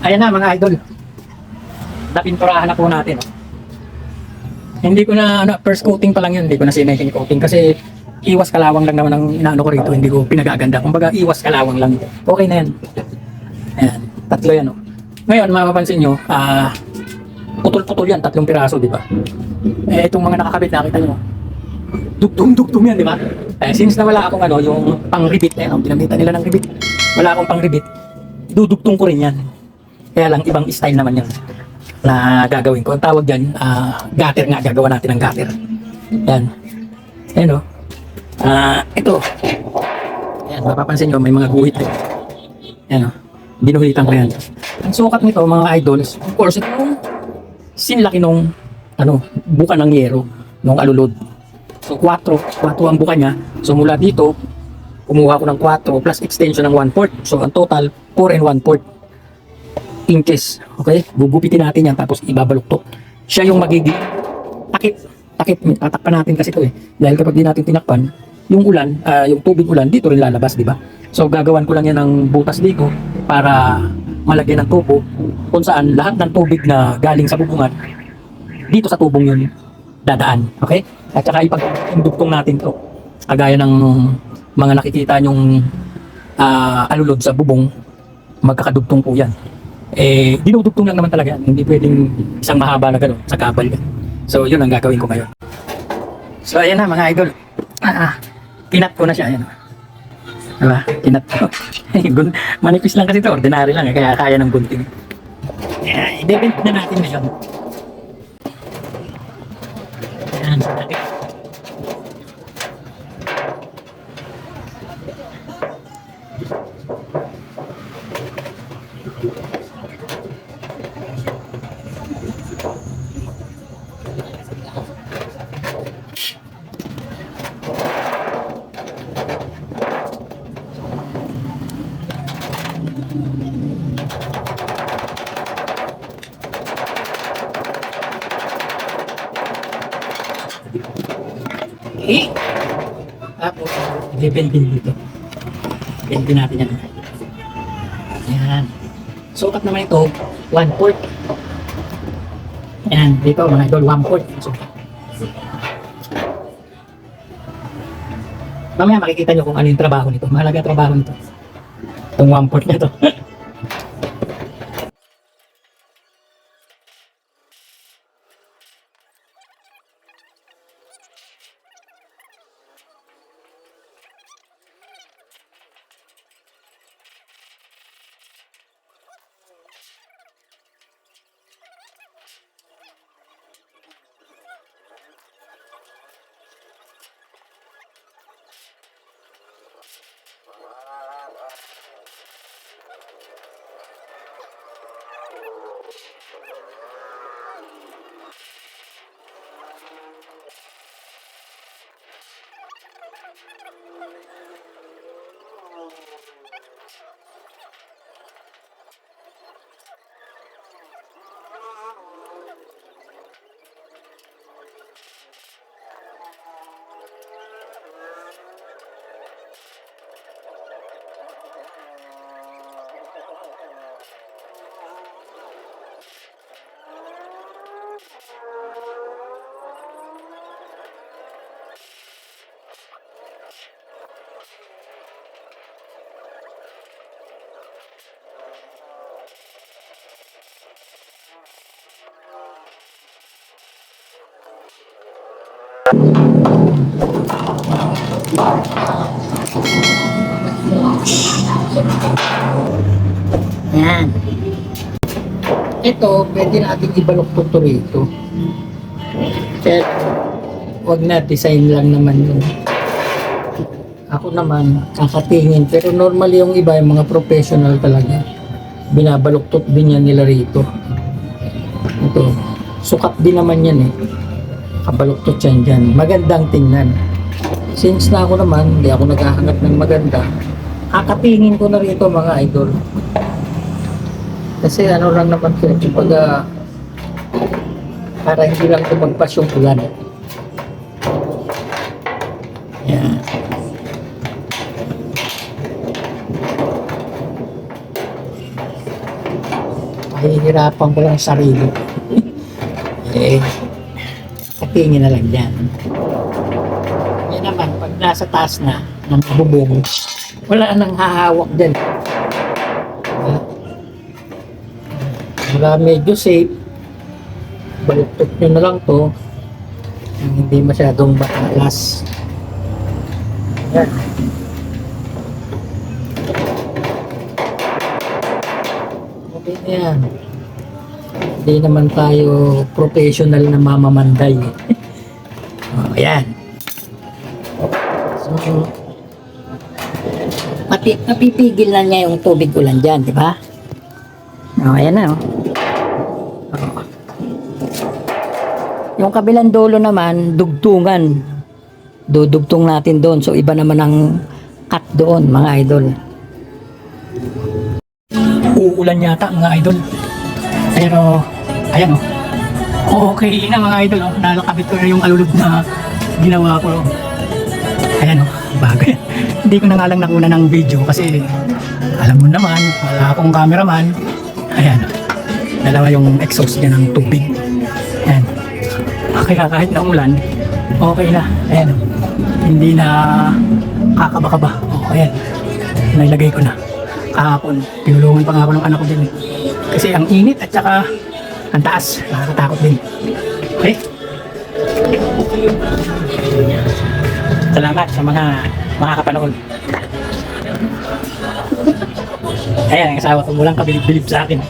Ayan na mga idol. Napinturahan na po natin. Oh. Hindi ko na, first coating pa lang yun. Hindi ko na second coating kasi iwas kalawang lang naman ang inaano ko rito. Hindi ko pinagaganda. Kumbaga iwas kalawang lang. Okay na yan. Ayan. Tatlo yan. Oh. Ngayon, mapapansin nyo, putol-putol yan. 3 piraso, di ba? Eh, itong mga nakakabit, nakita nyo. Dugtong yan, di ba? Since na wala akong yung pang-ribit, pinamitan nila ng ribit. Wala akong pang-ribit. Dudugtong ko rin yan. Kaya lang, ibang style naman yan na gagawin ko. Ang tawag dyan, gutter nga. Gagawa natin ng gutter. Yan. Ayan o. Ito. Ayan, mapapansin nyo, may mga guhit. Ayan o. Binuhitan ko yan. Ang sukat nito, mga idols, of course, itong sinlaki nung buka ng yero, nung alulod. So, 4 ang buka niya. So, mula dito, kumuha ko ng 4 plus extension ng 1/4. So, ang total, 4 and 1/4 inches. Okay? Gugupitin natin yan tapos ibabaluktot. Siya yung magiging takip. Tatakpan natin kasi ito eh. Dahil kapag di natin tinakpan, yung ulan, yung tubig ulan, dito rin lalabas, di ba? So, gagawan ko lang yan ng butas dito para malagyan ng tubo kung saan lahat ng tubig na galing sa bubungan, dito sa tubong yun dadaan. Okay? At saka ipag-indugtong natin to. Kagaya ng mga nakikita nyong alulod sa bubong, magkakadugtong po yan. Eh, dinudugtong lang naman talaga yan. Hindi pwedeng isang mahaba na gano'n sa kabal yan. So, yun ang gagawin ko ngayon. So, ayan na mga idol. Kinat ko na siya. Ayan. Diba? Kinat ko. Manipis lang kasi ito. Ordinary lang. Kaya kaya ng gunting. I-debent na natin ngayon. Ayan. Okay. Tapos, i-bendin dito. Bendin natin yan. Ayan. Sukat naman ito, 1/4. Ayan, dito mga idol, 1/4. Sukat. Mamaya makikita nyo kung ano yung trabaho nito. Mahalaga trabaho nito. Itong 1/4 na ito. Ayan. Ito, pwede natin ibaluktot to rito. Pero, wag na, design lang naman yun. Ako naman, kakatingin. Pero normally yung iba, yung mga professional talaga, binabaluktot din yan nila rito. Ito, sukat din naman yan eh. Kabaluktot yan dyan. Magandang tingnan. Since na ako naman, hindi ako naghahanap ng maganda, kakatingin ko na rito mga idol. Kasi ano lang naman ito, kumbaga, para hindi lang tumagpas yung ulan. Yan. Nahihirapan ko lang sa sarili. Eh, katingin na lang yan. Yan naman, pag nasa taas na, ng bubong, wala nang hahawak dyan. Wala medyo safe. Baluktot nyo na lang to. Hindi masyadong matalas. Yan. Okay na yan. Hindi naman tayo professional na mamamanday. Ayan. So, napipigil na niya yung tubig ulan dyan, di ba? Ayan na, Yung kabilang dulo naman, dugtungan. Dudugtong natin doon. So, iba naman ang cut doon, mga idol. Uulan yata, mga idol. Pero, ayan okay na mga idol, nalakabit ko na yung alulod na ginawa ko. Ayan bagay. Hindi ko na nga lang nakuna ng video kasi alam mo naman, wala akong cameraman. Ayan, dalawa yung exhaust niya ng tubig. Ayan. Kaya kahit na ulan, okay na. Ayan, hindi na kakaba-kaba. Ayan, nailagay ko na. Kahapon, pinulungan pa nga ako ng anak ko din. Kasi ang init at saka ang taas, nakakatakot din. Okay? Salamat sa mga makakapanood. Ayan, ang asawa ko, walang kabilib-bilib sa akin.